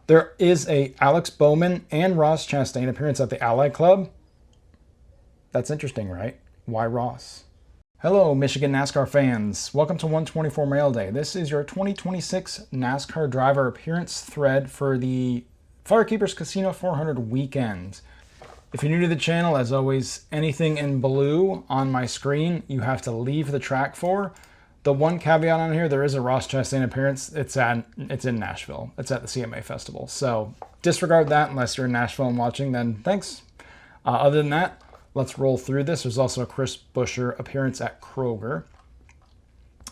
There is a Alex Bowman and Ross Chastain appearance at the Ally Club. That's interesting, right? Why Ross? Hello, Michigan NASCAR fans. Welcome to 124 Mail Day. This is your 2026 NASCAR driver appearance thread for the FireKeepers Casino 400 weekend. If you're new to the channel, as always, anything in blue on my screen, you have to leave the track for. The one caveat on here, there is a Ross Chastain appearance. It's in Nashville. It's at the CMA Festival. So disregard that unless you're in Nashville and watching, then thanks. Other than that, let's roll through this. There's also a Chris Buescher appearance at Kroger.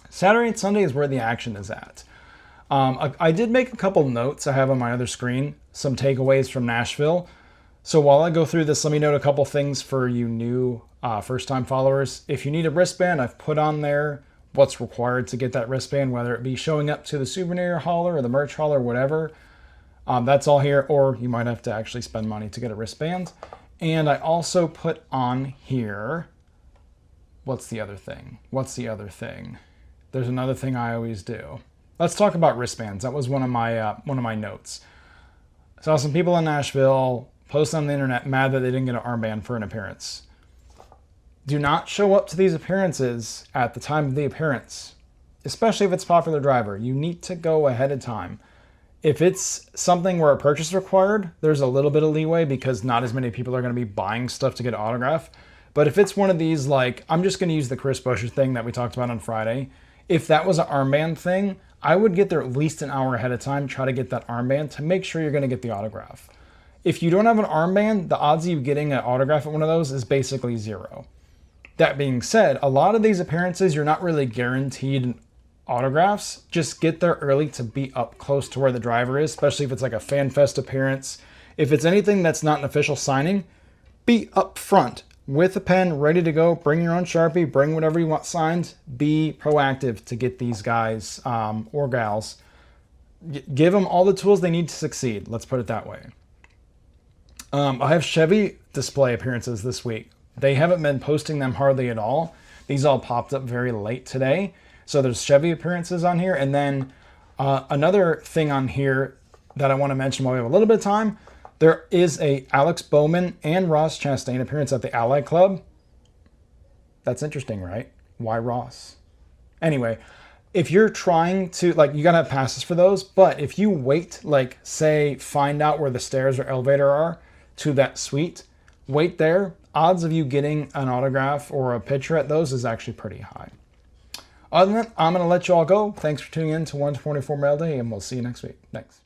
Saturday and Sunday is where the action is at. I did make a couple notes I have on my other screen, some takeaways from Nashville. So while I go through this, let me note a couple things for you new first-time followers. If you need a wristband, I've put on there what's required to get that wristband, whether it be showing up to the souvenir hauler or the merch hauler, whatever. That's all here, or you might have to actually spend money to get a wristband. And I also put on here, what's the other thing? There's another thing I always do. Let's talk about wristbands. That was one of my notes. I saw some people in Nashville post on the internet mad that they didn't get an armband for an appearance. Do not show up to these appearances at the time of the appearance, especially if it's a popular driver. You need to go ahead of time. If it's something where a purchase is required, there's a little bit of leeway because not as many people are going to be buying stuff to get an autograph. But if it's one of these, like, I'm just going to use the Chris Buescher thing that we talked about on Friday. If that was an armband thing, I would get there at least an hour ahead of time, try to get that armband to make sure you're going to get the autograph. If you don't have an armband, the odds of you getting an autograph at one of those is basically zero. That being said, a lot of these appearances, you're not really guaranteed autographs. Just get there early to be up close to where the driver is, especially if it's like a fan fest appearance. If it's anything that's not an official signing, be up front with a pen ready to go. Bring your own Sharpie, bring whatever you want signed. Be proactive to get these guys or gals. Give them all the tools they need to succeed. Let's put it that way. I have Chevy display appearances this week. They haven't been posting them hardly at all. These all popped up very late today. So there's Chevy appearances on here. And then another thing on here that I want to mention while we have a little bit of time, there is a Alex Bowman and Ross Chastain appearance at the Ally Club. That's interesting, right? Why Ross? Anyway, if you're trying to, like, you got to have passes for those. But if you wait, like, say, find out where the stairs or elevator are to that suite, wait there. Odds of you getting an autograph or a picture at those is actually pretty high. Other than that, I'm going to let you all go. Thanks for tuning in to 124 Mail Day, and we'll see you next week. Thanks.